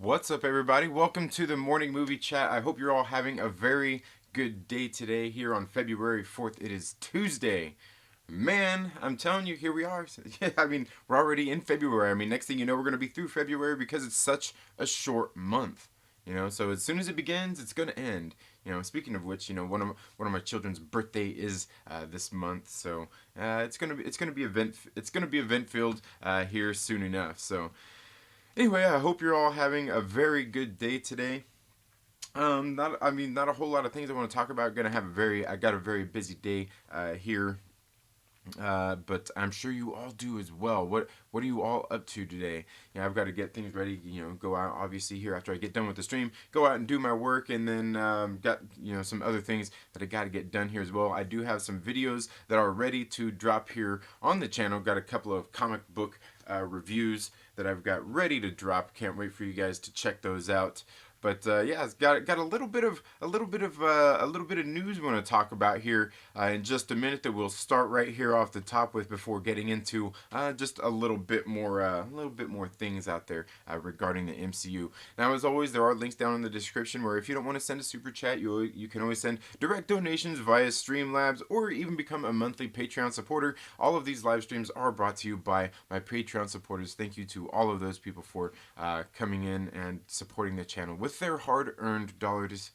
What's up, everybody? Welcome to the morning movie chat. I hope you're all having a very good day today here on February 4th. It is Tuesday. Man, I'm telling you, here we are. Yeah, we're already in February. Next thing you know, we're going to be through February because it's such a short month. So as soon as it begins, it's going to end. Speaking of which, one of my children's birthday is this month, so it's gonna be event filled here soon enough. So anyway, I hope you're all having a very good day today. Not a whole lot of things I want to talk about. I got a very busy day here, but I'm sure you all do as well. What are you all up to today? I've got to get things ready. Go out obviously here after I get done with the stream. Go out and do my work, and then got some other things that I got to get done here as well. I do have some videos that are ready to drop here on the channel. Got a couple of comic book reviews that I've got ready to drop. Can't wait for you guys to check those out. But yeah, it's got a little bit of news we want to talk about here in just a minute that we'll start right here off the top with before getting into just a little bit more things out there regarding the MCU. Now, as always, there are links down in the description where if you don't want to send a super chat, you can always send direct donations via Streamlabs or even become a monthly Patreon supporter. All of these live streams are brought to you by my Patreon supporters. Thank you to all of those people for coming in and supporting the channel with their hard-earned dollars.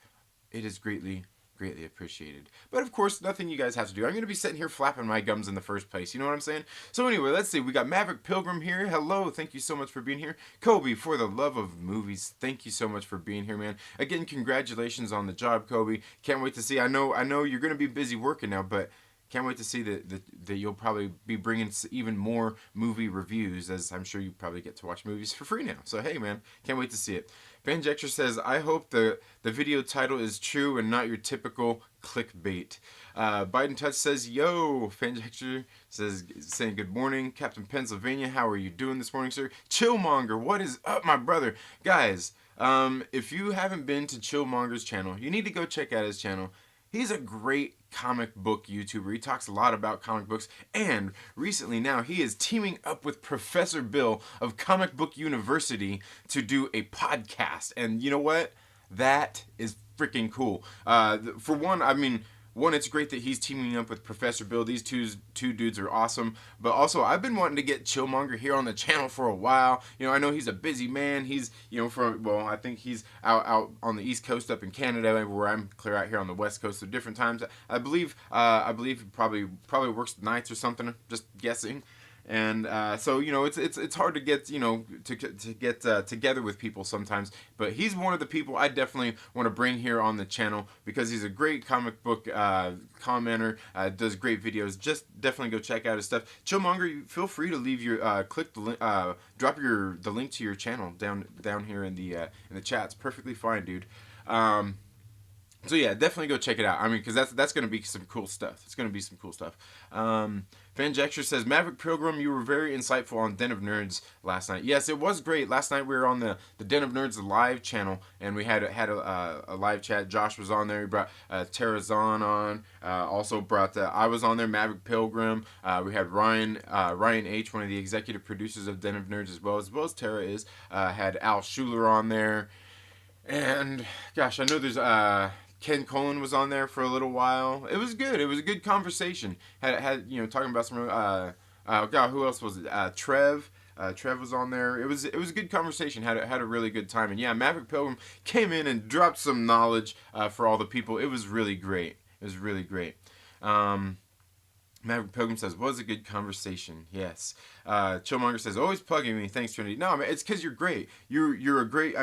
It is greatly appreciated. But of course, nothing you guys have to do. I'm going to be sitting here flapping my gums in the first place. You know what I'm saying? So anyway, let's see. We got Maverick Pilgrim here. Hello. Thank you so much for being here. Kobe, for the love of movies, thank you so much for being here, man. Again, congratulations on the job, Kobe. Can't wait to see. I know you're going to be busy working now, but can't wait to see that you'll probably be bringing even more movie reviews, as I'm sure you probably get to watch movies for free now. So hey, man, can't wait to see it. Fanjector says, I hope the video title is true and not your typical clickbait. Biden Touch says, yo. Fanjector says, saying good morning. Captain Pennsylvania, how are you doing this morning, sir? Chillmonger, what is up, my brother? Guys, if you haven't been to Chillmonger's channel, you need to go check out his channel. He's a great comic book YouTuber. He talks a lot about comic books, and recently now he is teaming up with Professor Bill of Comic Book University to do a podcast. And you know what? That is freaking cool. For one, it's great that he's teaming up with Professor Bill. These two dudes are awesome. But also, I've been wanting to get Chillmonger here on the channel for a while. I know he's a busy man. He's, I think he's out on the East Coast up in Canada, where I'm clear out here on the West Coast. So different times. I believe he probably works nights or something. Just guessing. And so it's hard to get to get together with people sometimes, but he's one of the people I definitely want to bring here on the channel because he's a great comic book commenter, does great videos. Just definitely go check out his stuff. Chillmonger, feel free to leave your click the link, drop the link to your channel down here in the chat. It's perfectly fine, dude. So yeah, definitely go check it out. Because that's going to be some cool stuff. It's going to be some cool stuff. Fanjecture says, Maverick Pilgrim, you were very insightful on Den of Nerds last night. Yes, it was great. Last night we were on the Den of Nerds live channel, and we had a live chat. Josh was on there. He brought Tara Zahn on. Also brought, I was on there, Maverick Pilgrim. We had Ryan H., one of the executive producers of Den of Nerds, as well as Tara is. Had Al Schuler on there. And, gosh, I know there's... Ken Cohen was on there for a little while. It was good. It was a good conversation. Had talking about some. God, who else was it? Trev. Trev was on there. It was a good conversation. Had a really good time. And yeah, Maverick Pilgrim came in and dropped some knowledge for all the people. It was really great. It was really great. Maverick Pilgrim says, was a good conversation. Yes. Chillmonger says, always plugging me. Thanks, Trinity. No, man, it's because you're great. You're a great,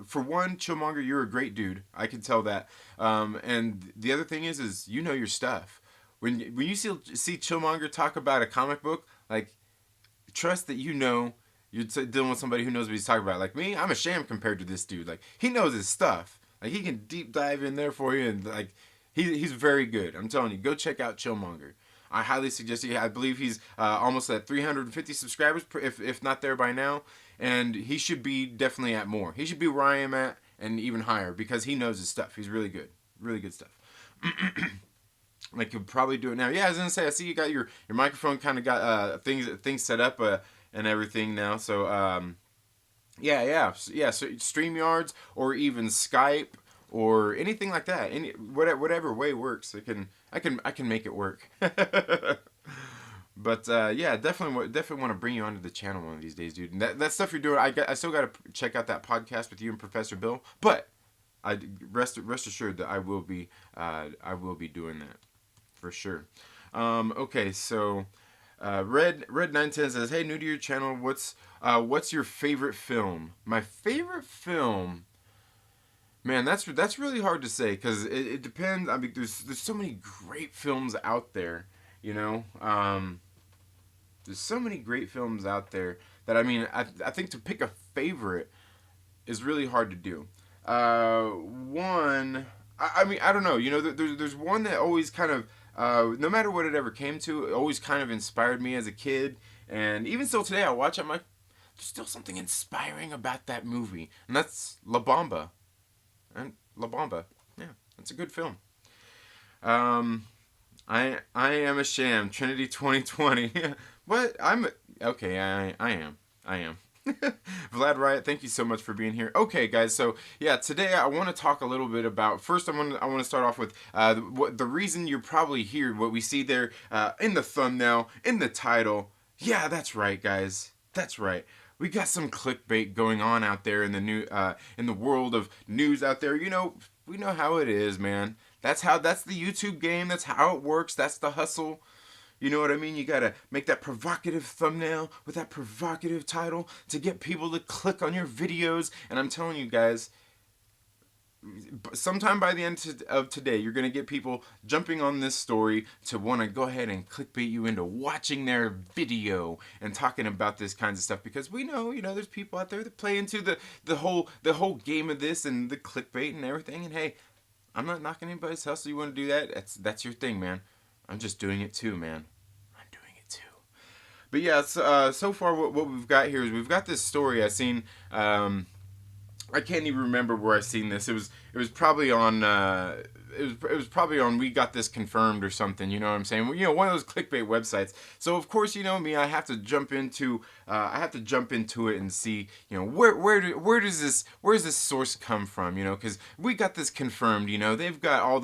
for one, Chillmonger, you're a great dude. I can tell that. And the other thing is you know your stuff. When you see Chillmonger talk about a comic book, like, trust that you're dealing with somebody who knows what he's talking about. Like me, I'm a sham compared to this dude. Like, he knows his stuff. Like, he can deep dive in there for you, and like, he's very good. I'm telling you, go check out Chillmonger. I highly suggest it. I believe he's almost at 350 subscribers, if not there by now. And he should be definitely at more. He should be where I am at and even higher because he knows his stuff. He's really good. Really good stuff. Like, you'll probably do it now. Yeah, I was going to say, I see you got your microphone kind of got things set up and everything now. So, yeah. So StreamYards or even Skype or anything like that. Whatever way works, I can make it work. But yeah, definitely want to bring you onto the channel one of these days, dude. And that stuff you're doing, I still got to check out that podcast with you and Professor Bill. But I rest assured that I will be doing that for sure. Okay, so Red 910 says, "Hey, new to your channel. What's your favorite film?" My favorite film, man, that's really hard to say because it depends. I mean, there's so many great films out there, you know. There's so many great films out there that I think to pick a favorite is really hard to do. One, I mean, I don't know. You know, there's one that always kind of, no matter what it ever came to, it always kind of inspired me as a kid. And even still today, I watch it, I'm like, there's still something inspiring about that movie. And that's La Bamba. And La Bamba. Yeah, that's a good film. Um, I am a sham. Trinity 2020. What? Okay. I am. Vlad Riot, thank you so much for being here. Okay, guys, so yeah, today I want to talk a little bit about. First, I want to start off with the reason you're probably here. What we see there in the thumbnail, in the title. Yeah, that's right, guys. That's right. We got some clickbait going on out there in the world of news out there. You know, we know how it is, man. That's the YouTube game. That's how it works. That's the hustle. You know what I mean? You gotta make that provocative thumbnail with that provocative title to get people to click on your videos. And I'm telling you guys, sometime by the end of today, you're gonna get people jumping on this story to want to go ahead and clickbait you into watching their video and talking about this kinds of stuff because we know, you know, there's people out there that play into the whole game of this and the clickbait and everything. And hey, I'm not knocking anybody's hustle. You want to do that? That's your thing, man. I'm just doing it too, man. I'm doing it too. But yeah, so far what we've got here is we've got this story I seen. I can't even remember where I seen this. It was probably on it was probably on We Got This Confirmed or something. You know what I'm saying? You know, one of those clickbait websites. So of course, you know me, I have to jump into it and see, you know, where does this source come from? You know, because We Got This Confirmed. You know, they've got all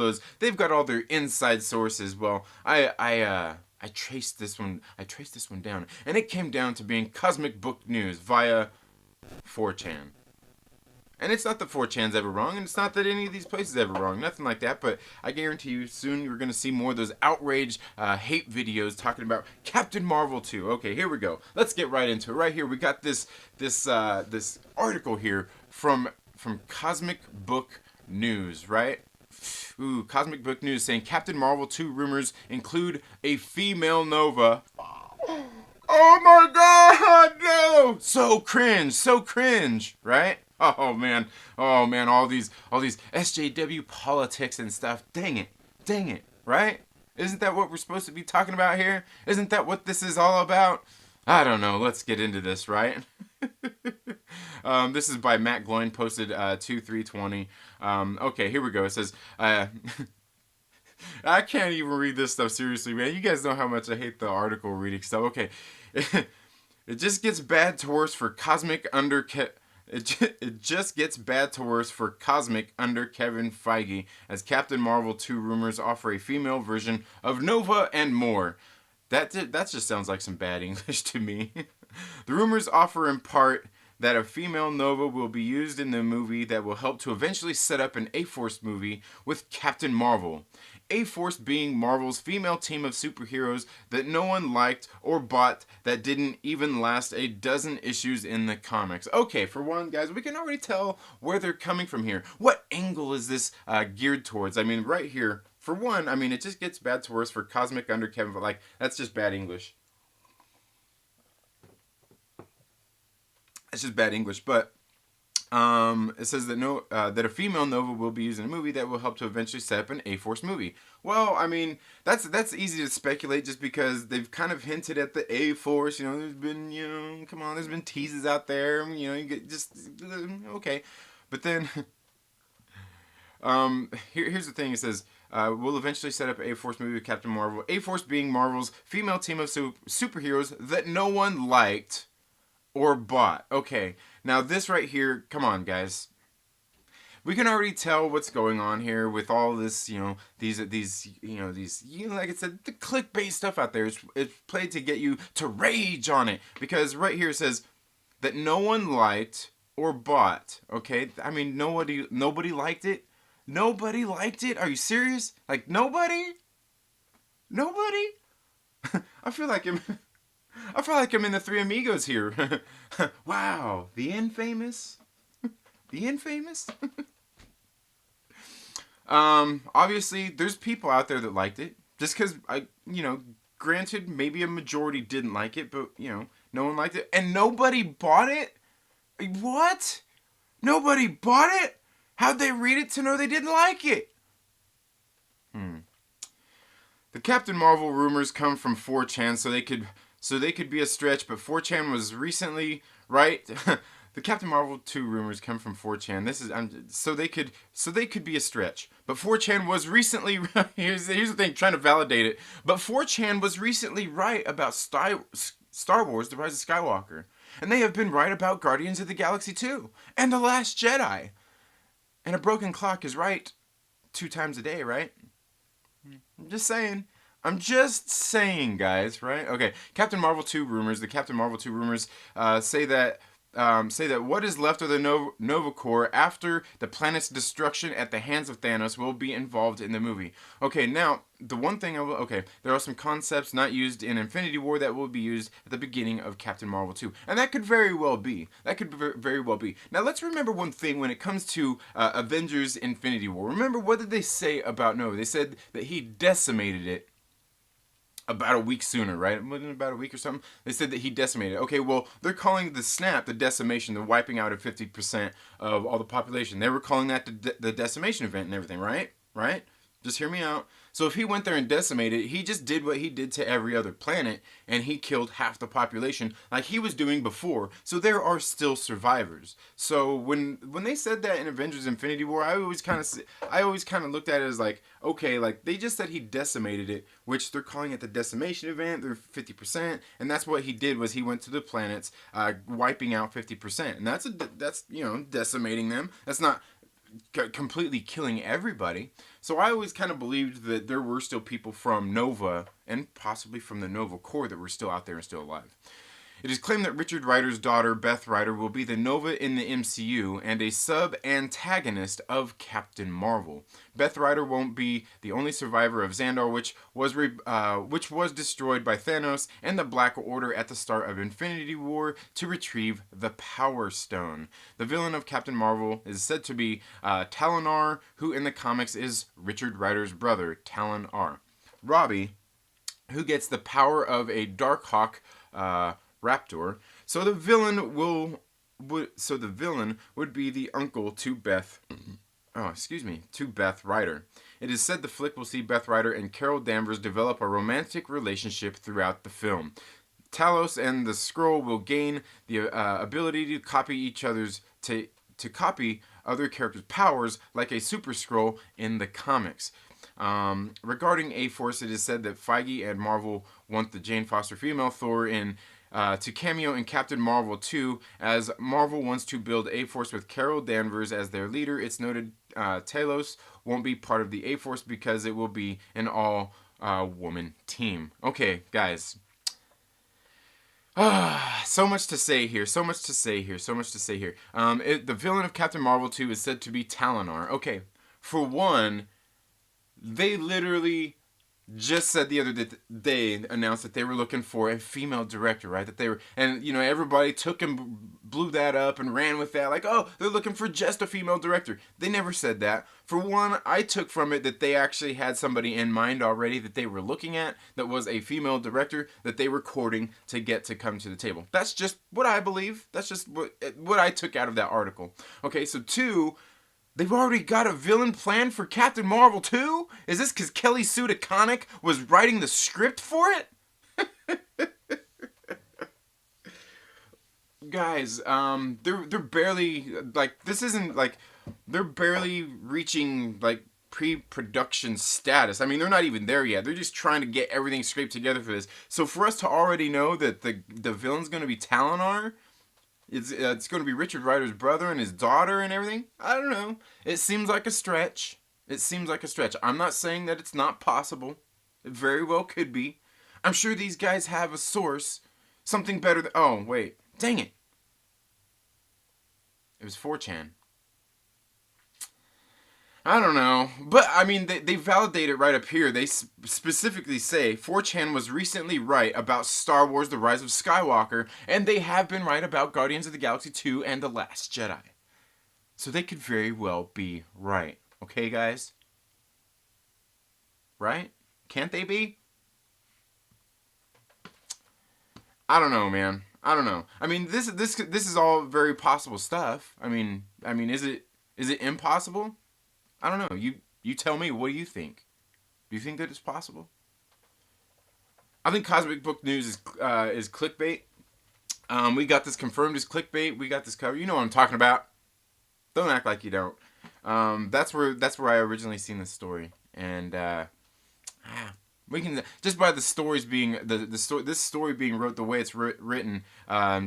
their inside sources. Well, I traced this one down, and it came down to being Cosmic Book News via 4chan. And it's not that 4chan's ever wrong, and it's not that any of these places ever wrong, nothing like that, but I guarantee you soon you're going to see more of those outrage, hate videos talking about Captain Marvel 2. Okay, here we go. Let's get right into it. Right here, we got this article here from Cosmic Book News, right? Ooh, Cosmic Book News saying Captain Marvel 2 rumors include a female Nova. Oh my god, no! So cringe, right? Oh man, all these SJW politics and stuff. Dang it, right? Isn't that what we're supposed to be talking about here? Isn't that what this is all about? I don't know. Let's get into this, right? This is by Matt Gloin, posted 2/3/20. Okay, here we go. It says, I can't even read this stuff seriously, man. You guys know how much I hate the article reading stuff. Okay. It just gets bad to worse for Cosmic under it just gets bad to worse for Cosmic under Kevin Feige as Captain Marvel 2 rumors offer a female version of Nova and more. That just sounds like some bad English to me. The rumors offer in part that a female Nova will be used in the movie that will help to eventually set up an A-Force movie with Captain Marvel. A-Force being Marvel's female team of superheroes that no one liked or bought that didn't even last a dozen issues in the comics. Okay, for one, guys, we can already tell where they're coming from here. What angle is this geared towards? I mean, right here, for one, I mean, it just gets bad to worse for Cosmic under Kevin, but like, that's just bad English. It's just bad English, but it says that that a female Nova will be used in a movie that will help to eventually set up an A-Force movie. Well, I mean, that's easy to speculate just because they've kind of hinted at the A-Force. You know, there's been, you know, come on, there's been teases out there. You know, you get just okay, but then here's the thing. It says. We'll eventually set up A-Force movie with Captain Marvel. A-Force being Marvel's female team of superheroes that no one liked or bought. Okay, Now this right here, come on, guys. We can already tell what's going on here with all this, like I said, the clickbait stuff out there. It's played to get you to rage on it, because right here it says that no one liked or bought. Okay, I mean nobody liked it. Nobody liked it. Are you serious? Like nobody? Nobody? I feel like I'm in the Three Amigos here. Wow, the infamous, the infamous. Obviously, there's people out there that liked it. Just because granted, maybe a majority didn't like it, but no one liked it, and nobody bought it. What? Nobody bought it? How'd they read it to know they didn't like it? The Captain Marvel rumors come from 4chan, so they could be a stretch, but 4chan was recently right. The Captain Marvel 2 rumors come from 4chan. So they could be a stretch. But 4chan was recently here's the thing, trying to validate it. But 4chan was recently right about Star Wars: The Rise of Skywalker. And they have been right about Guardians of the Galaxy 2 and The Last Jedi. And a broken clock is right 2 times a day, right? I'm just saying. I'm just saying, guys, right? Okay, Captain Marvel 2 rumors. The Captain Marvel 2 rumors say that what is left of the Nova Corps after the planet's destruction at the hands of Thanos will be involved in the movie. Okay, now, the one thing there are some concepts not used in Infinity War that will be used at the beginning of Captain Marvel 2. And that could very well be. Very well be. Now, let's remember one thing when it comes to Avengers Infinity War. Remember, what did they say about Nova? They said that he decimated it about a week sooner, right? Wasn't it about a week or something? They said that he decimated. Okay, well, they're calling the snap the decimation, the wiping out of 50% of all the population. They were calling that the decimation event and everything, right? Right? Just hear me out. So if he went there and decimated, he just did what he did to every other planet, and he killed half the population like he was doing before. So there are still survivors. So when they said that in Avengers Infinity War, I always kind of looked at it as like, okay, like they just said he decimated it, which they're calling it the decimation event. They're 50%, and that's what he did, was he went to the planets, wiping out 50%, and that's decimating them. That's not completely killing everybody. So I always kind of believed that there were still people from Nova and possibly from the Nova Corps that were still out there and still alive. It is claimed that Richard Rider's daughter, Beth Rider, will be the Nova in the MCU and a sub-antagonist of Captain Marvel. Beth Rider won't be the only survivor of Xandar, which was destroyed by Thanos and the Black Order at the start of Infinity War to retrieve the Power Stone. The villain of Captain Marvel is said to be Talon-R, who in the comics is Richard Rider's brother, Talon-R. Robbie, who gets the power of a Darkhawk Raptor. So the villain would be the uncle to Beth Rider. It is said the flick will see Beth Rider and Carol Danvers develop a romantic relationship throughout the film. Talos and the Skrull will gain the ability to copy copy other characters' powers like a Super Skrull in the comics. Regarding A-Force, it is said that Feige and Marvel want the Jane Foster female Thor to cameo in Captain Marvel 2, as Marvel wants to build A-Force with Carol Danvers as their leader. It's noted Talos won't be part of the A-Force because it will be an all-woman team. Okay, guys. So much to say here. The villain of Captain Marvel 2 is said to be Talon-R. Okay, for one, they literally just said the other day, they announced that they were looking for a female director, right? That they were, and everybody took and blew that up and ran with that, like, oh, they're looking for just a female director. They never said that. For one, I took from it that they actually had somebody in mind already that they were looking at that was a female director that they were courting to get to come to the table. That's just what I believe. That's just what I took out of that article. Okay, so two, they've already got a villain planned for Captain Marvel 2? Is this because Kelly Sue DeConnick was writing the script for it? Guys, they're barely, like, this isn't, like, they're barely reaching, like, pre-production status. I mean, they're not even there yet. They're just trying to get everything scraped together for this. So for us to already know that the villain's going to be Talon-R, It's going to be Richard Rider's brother and his daughter and everything. I don't know. It seems like a stretch. It seems like a stretch. I'm not saying that it's not possible. It very well could be. I'm sure these guys have a source, something better than. Oh wait, dang it! It was 4chan. I don't know. But, I mean, they validate it right up here. They specifically say 4chan was recently right about Star Wars The Rise of Skywalker, and they have been right about Guardians of the Galaxy 2 and The Last Jedi. So they could very well be right. Okay, guys? Right? Can't they be? I don't know, man. I don't know. I mean, this is all very possible stuff. I mean, is it impossible? I don't know. You tell me. What do you think? Do you think that it's possible? I think Cosmic Book News is clickbait. We got this confirmed as clickbait. We got this covered. You know what I'm talking about. Don't act like you don't. That's where I originally seen this story, and we can just by the stories being the story this story being wrote the way it's written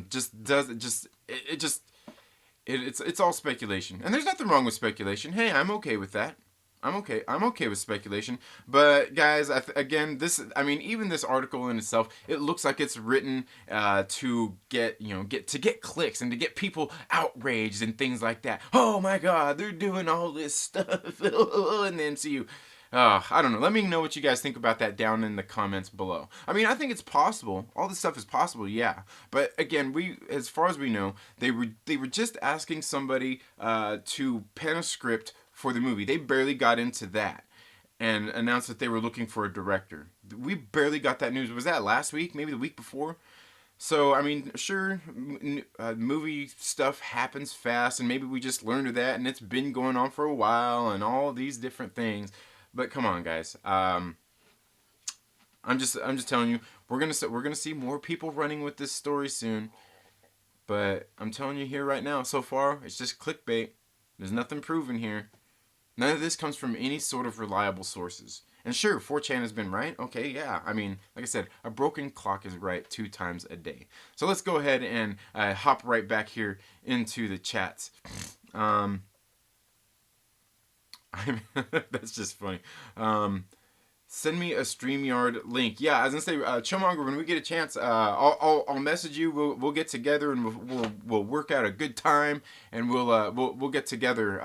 just does it just it just it's all speculation, and there's nothing wrong with speculation. Hey, I'm okay with that. I'm okay. I'm okay with speculation. But guys, again, even this article in itself, it looks like it's written to get clicks and to get people outraged and things like that. Oh my God, they're doing all this stuff in the MCU. I don't know. Let me know what you guys think about that down in the comments below. I mean, I think it's possible. All this stuff is possible, yeah. But again, as far as we know, they were just asking somebody to pen a script for the movie. They barely got into that and announced that they were looking for a director. We barely got that news. Was that last week? Maybe the week before? So, I mean, sure, movie stuff happens fast, and maybe we just learned of that, and it's been going on for a while, and all these different things. But come on, guys. I'm just telling you, we're gonna see more people running with this story soon. But I'm telling you here right now, so far it's just clickbait. There's nothing proven here. None of this comes from any sort of reliable sources. And sure, 4chan has been right. Okay, yeah. I mean, like I said, a broken clock is right 2 times a day. So let's go ahead and hop right back here into the chats. That's just funny. Send me a StreamYard link. Yeah, I was gonna say, Chomonger, when we get a chance, I'll message you. We'll get together and we'll work out a good time, and we'll get together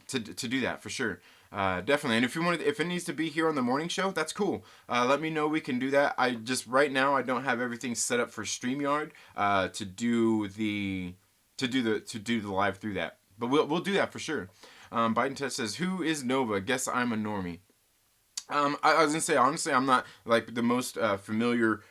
to do that for sure. Definitely. And if it needs to be here on the morning show, that's cool. Let me know. We can do that. I just right now I don't have everything set up for StreamYard to do the live through that. But we'll do that for sure. Biden Test says, "Who is Nova? Guess I'm a normie." I was gonna say, honestly, I'm not like the most familiar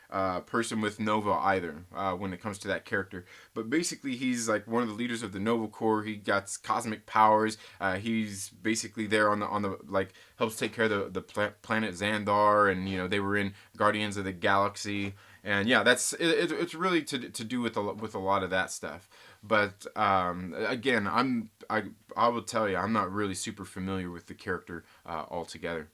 person with Nova either when it comes to that character. But basically, he's like one of the leaders of the Nova Corps. He got cosmic powers. He's basically there on the like helps take care of the planet Xandar, and they were in Guardians of the Galaxy. And yeah, it's really to do with a lot of that stuff. But again, I will tell you, I'm not really super familiar with the character altogether.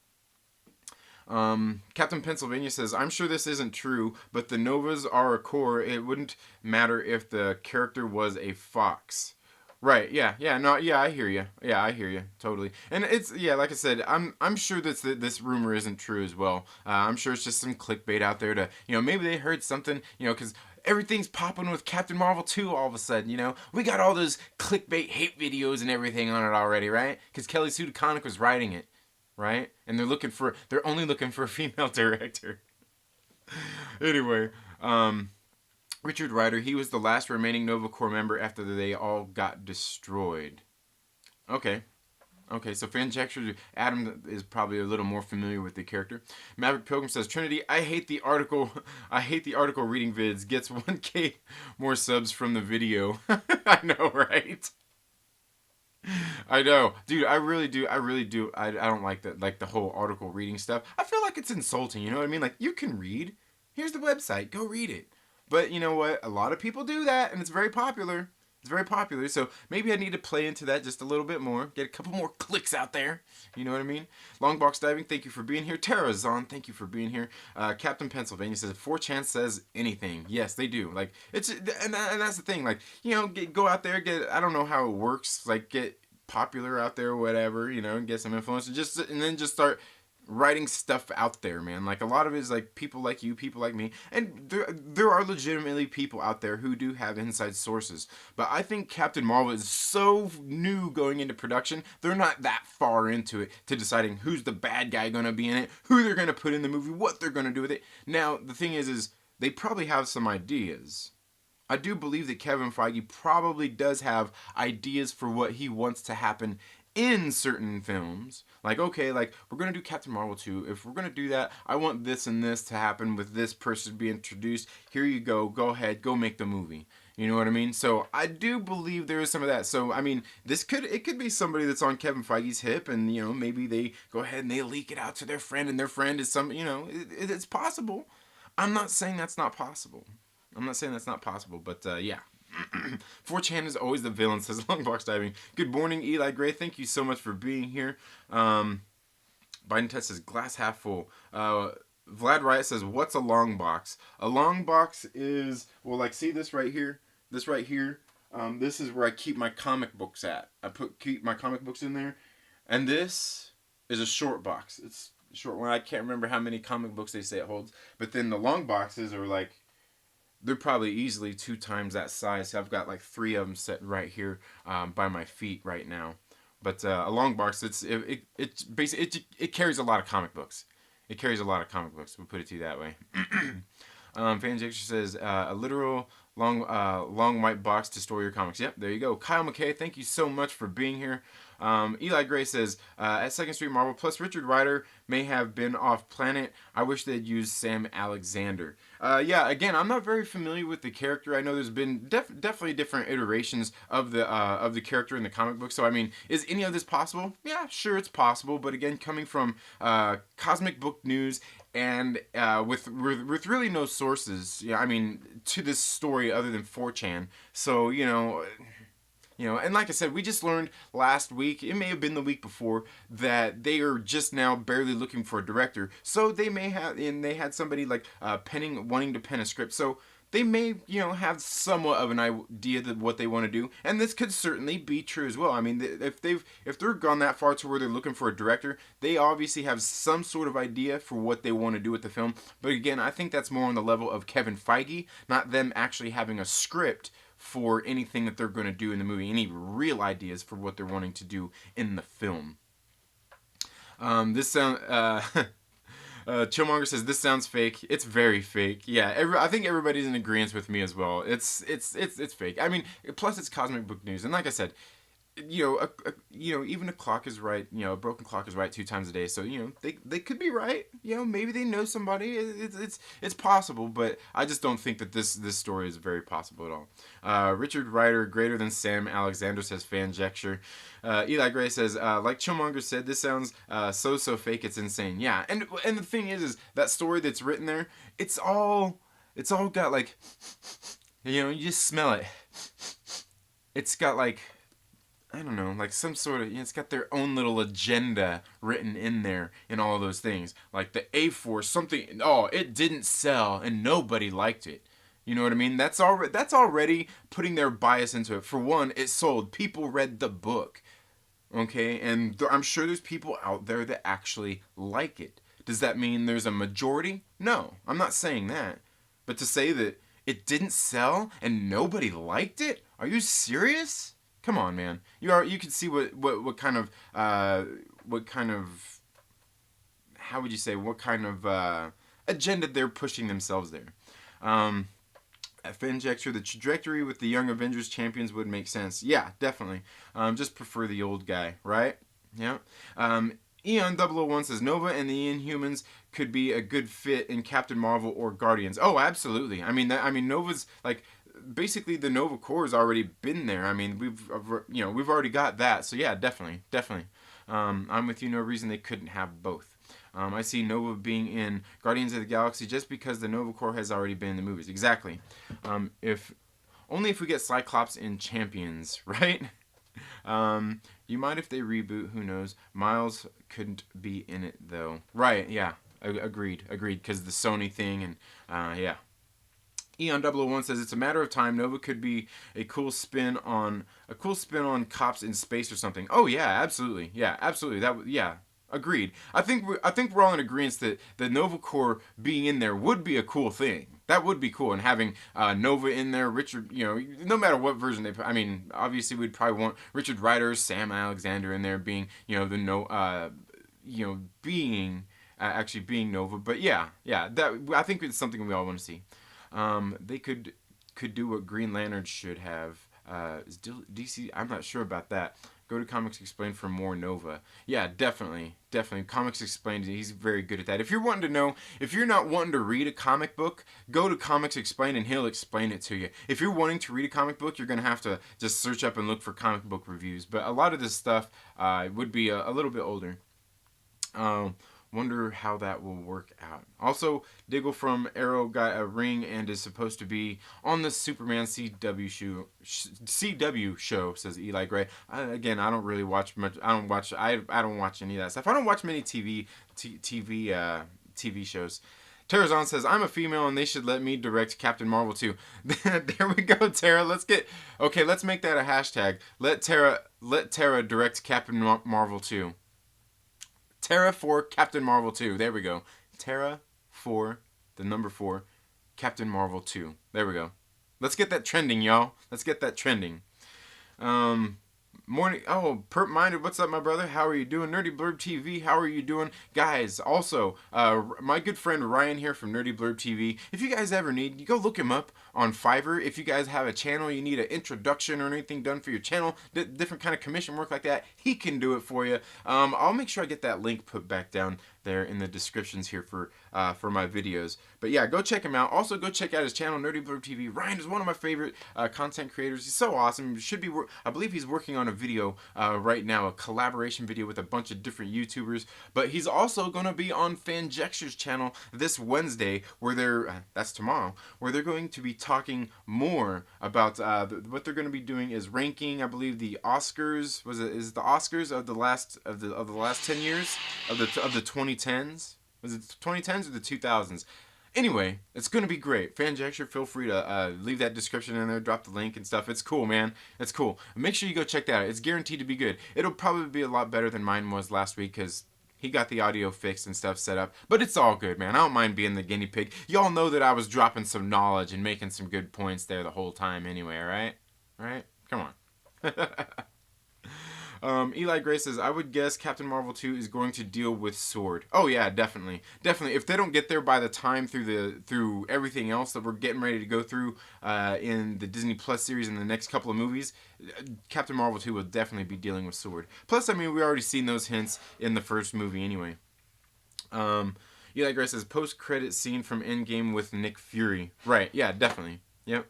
Captain Pennsylvania says, "I'm sure this isn't true, but the Novas are a core. It wouldn't matter if the character was a fox." Right? Yeah. No. Yeah, I hear you. Yeah, I hear you totally. And it's like I said, I'm sure that this rumor isn't true as well. I'm sure it's just some clickbait out there to maybe they heard something because everything's popping with Captain Marvel 2 all of a sudden. We got all those clickbait hate videos and everything on it already, right? Because Kelly Sue DeConnick was writing it. Right? And they're only looking for a female director. Anyway, Richard Rider, he was the last remaining Nova Corps member after they all got destroyed. Okay, so Fanjecture Adam is probably a little more familiar with the character. Maverick Pilgrim says, "Trinity, I hate the article reading vids. Gets 1K more subs from the video." I know, right? I know, dude. I really do. I don't like that, like the whole article reading stuff. I feel like it's insulting. You know what I mean? Like, you can read. Here's the website. Go read it. But you know what? A lot of people do that, and it's very popular. It's very popular, so maybe I need to play into that just a little bit more. Get a couple more clicks out there. You know what I mean? Long box diving, thank you for being here. Tara Zahn, thank you for being here. Captain Pennsylvania says 4chan says anything. Yes, they do. Like it's and that's the thing. Like go out there, get I don't know how it works. Like get popular out there, or whatever. And get some influence, and then just start writing stuff out there, man. Like a lot of it is like people like you, people like me, and there are legitimately people out there who do have inside sources. But I think Captain Marvel is so new going into production, they're not that far into it to deciding who's the bad guy gonna be in it, who they're gonna put in the movie, what they're gonna do with it. Now the thing is they probably have some ideas. I do believe that Kevin Feige probably does have ideas for what he wants to happen in certain films. Like, okay, like, we're going to do Captain Marvel 2. If we're going to do that, I want this and this to happen with this person to be introduced. Here you go. Go ahead. Go make the movie. You know what I mean? So I do believe there is some of that. So, I mean, it could be somebody that's on Kevin Feige's hip and, maybe they go ahead and they leak it out to their friend and their friend is it's possible. I'm not saying that's not possible. But yeah. 4chan is always the villain, says Longbox Diving. Good morning, Eli Gray. Thank you so much for being here. Biden Test says glass half full. Vlad Riot says, what's a long box? A long box is, well, like, see this right here? This right here? This is where I keep my comic books at. Keep my comic books in there. And this is a short box. It's a short one. I can't remember how many comic books they say it holds. But then the long boxes are like, they're probably easily 2 times that size. So I've got like 3 of them set right here by my feet right now. But a long box, it's basically it carries a lot of comic books. It carries a lot of comic books. We'll put it to you that way. Fanjexter says a literal long white box to store your comics. Yep, there you go. Kyle McKay, thank you so much for being here. Eli Gray says, at Second Street Marvel, plus Richard Rider may have been off planet. I wish they'd used Sam Alexander. Yeah, again, I'm not very familiar with the character. I know there's been definitely different iterations of the character in the comic book. So, I mean, is any of this possible? Yeah, sure, it's possible. But again, coming from Cosmic Book News and with really no sources, I mean, to this story other than 4chan. So, and like I said, we just learned last week, it may have been the week before, that they are just now barely looking for a director. So they may have, and they had somebody like wanting to pen a script. So they may, have somewhat of an idea of what they want to do. And this could certainly be true as well. I mean, if they're gone that far to where they're looking for a director, they obviously have some sort of idea for what they want to do with the film. But again, I think that's more on the level of Kevin Feige, not them actually having a script for anything that they're going to do in the movie, any real ideas for what they're wanting to do in the film. Chillmonger says this sounds fake. It's very fake. Yeah, I think everybody's in agreement with me as well. It's fake. I mean, plus it's Cosmic Book News, and like I said, even a clock is right. A broken clock is right 2 times a day. So they could be right. Maybe they know somebody. It's possible, but I just don't think that this story is very possible at all. Richard Rider greater than Sam Alexander, says Fanjecture. Eli Gray says, like Chillmonger said, this sounds so fake. It's insane. Yeah, and the thing is that story that's written there. It's all got like, you just smell it. It's got like, I don't know, like some sort of, it's got their own little agenda written in there and all of those things. Like the A-Force, something, it didn't sell and nobody liked it. You know what I mean? That's already putting their bias into it. For one, it sold. People read the book. Okay? And I'm sure there's people out there that actually like it. Does that mean there's a majority? No, I'm not saying that. But to say that it didn't sell and nobody liked it? Are you serious? Come on, man. You can see what kind of how would you say, what kind of agenda they're pushing themselves there. At Finjecture, the trajectory with the Young Avengers champions would make sense. Yeah, definitely. Just prefer the old guy, right? Yeah. Eon 001 says Nova and the Inhumans could be a good fit in Captain Marvel or Guardians. Oh, absolutely. I mean Nova's like, basically the Nova Corps has already been there. I mean, we've already got that. So yeah, definitely. I'm with you. No reason they couldn't have both. I see Nova being in Guardians of the Galaxy just because the Nova Corps has already been in the movies. Exactly. If Only if we get Cyclops in Champions, right? You mind if they reboot? Who knows? Miles couldn't be in it though. Right? Yeah. Agreed. Agreed. Because the Sony thing and yeah. Eon 001 says it's a matter of time. Nova could be a cool spin on cops in space or something. Oh yeah, absolutely. Yeah, absolutely. Yeah. Agreed. I think we're all in agreement that the Nova Corps being in there would be a cool thing. That would be cool, and having Nova in there, Richard. No matter what version they put. I mean, obviously we'd probably want Richard Rider, Sam Alexander in there being, the no, being actually being Nova. But yeah, that I think it's something we all want to see. They could do what Green Lantern should have. Is DC? I'm not sure about that. Go to Comics Explained for more Nova. Yeah, definitely. Comics Explained, he's very good at that. If you're wanting to know, if you're not wanting to read a comic book, go to Comics Explained and he'll explain it to you. If you're wanting to read a comic book, you're going to have to just search up and look for comic book reviews. But a lot of this stuff would be a little bit older. Wonder how that will work out. Also, Diggle from Arrow got a ring and is supposed to be on the Superman CW show, says Eli Gray. Again, I don't really watch much. I don't watch any of that stuff. I don't watch many TV shows. Terrazon says, I'm a female and they should let me direct Captain Marvel too. There we go, Tara. Let's make that a hashtag. Let Tara direct Captain Marvel too. Tara for Captain Marvel 2. There we go. Tara for the number 4, Captain Marvel 2. There we go. Let's get that trending, y'all. Let's get that trending. Morning. Oh, Perp Minded, what's up, my brother? How are you doing? Nerdy Blurb TV, how are you doing? Guys, also, my good friend Ryan here from Nerdy Blurb TV. If you guys ever need, you go look him up on Fiverr. If you guys have a channel, you need an introduction or anything done for your channel, different kind of commission work like that, he can do it for you. I'll make sure I get that link put back down there in the descriptions here for my videos. But yeah, go check him out. Also, go check out his channel, Nerdy Blurb TV. Ryan is one of my favorite content creators. He's so awesome. I believe he's working on a video right now, a collaboration video with a bunch of different YouTubers. But he's also going to be on Fanjexture's channel this Wednesday, where that's tomorrow, where they're going to be talking more about what they're going to be doing is ranking, I believe, the Oscars. Is the Oscars of the last 10 years of the 2010s? Was it the 2010s or the 2000s? Anyway, it's going to be great. Fanjexture, feel free to leave that description in there, drop the link and stuff. It's cool, man. It's cool. Make sure you go check that out. It's guaranteed to be good. It'll probably be a lot better than mine was last week because he got the audio fixed and stuff set up. But it's all good, man. I don't mind being the guinea pig. Y'all know that I was dropping some knowledge and making some good points there the whole time anyway, right? Right? Come on. Eli Gray says, I would guess Captain Marvel 2 is going to deal with Sword. Oh yeah, definitely. If they don't get there by the time through everything else that we're getting ready to go through in the Disney Plus series in the next couple of movies, Captain Marvel 2 will definitely be dealing with Sword. Plus, I mean, we already seen those hints in the first movie anyway. Eli Gray says, post-credit scene from Endgame with Nick Fury. Right, yeah, definitely. Yep.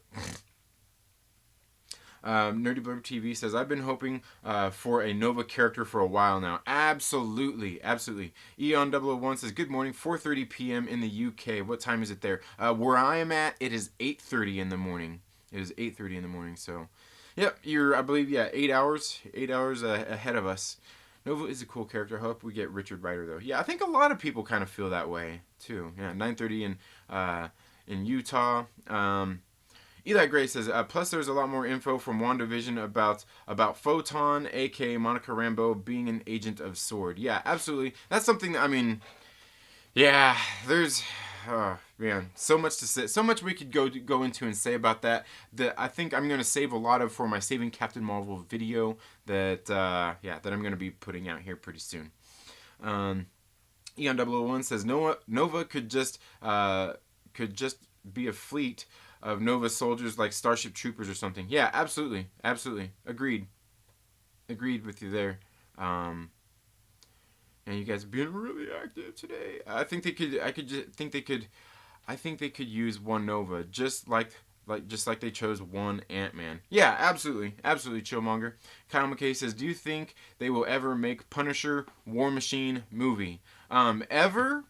Nerdy Blurb TV says, I've been hoping for a Nova character for a while now. Absolutely. Eon 001 says, good morning, 4:30 p.m. in the UK. What time is it there? Where I am at, it is 8:30 in the morning. It is 8:30 in the morning, so yep, I believe, 8 hours ahead of us. Nova is a cool character. I hope we get Richard Rider, though. Yeah, I think a lot of people kind of feel that way, too. Yeah, 9:30 in Utah. Eli Gray says, plus there's a lot more info from WandaVision about Photon, aka Monica Rambeau, being an agent of SWORD. Yeah, absolutely. That's something that, I mean, yeah, there's, man, so much to say, so much we could go into and say about that I think I'm going to save a lot of for my Saving Captain Marvel video that I'm going to be putting out here pretty soon. Eon 001 says, Nova could just be a fleet of Nova soldiers like Starship Troopers or something. Yeah, absolutely. Agreed with you there. And you guys have been really active today. I think they could use one Nova, just like they chose one Ant-Man. Yeah, absolutely, Chillmonger. Kyle McKay says, do you think they will ever make Punisher War Machine movie? Ever?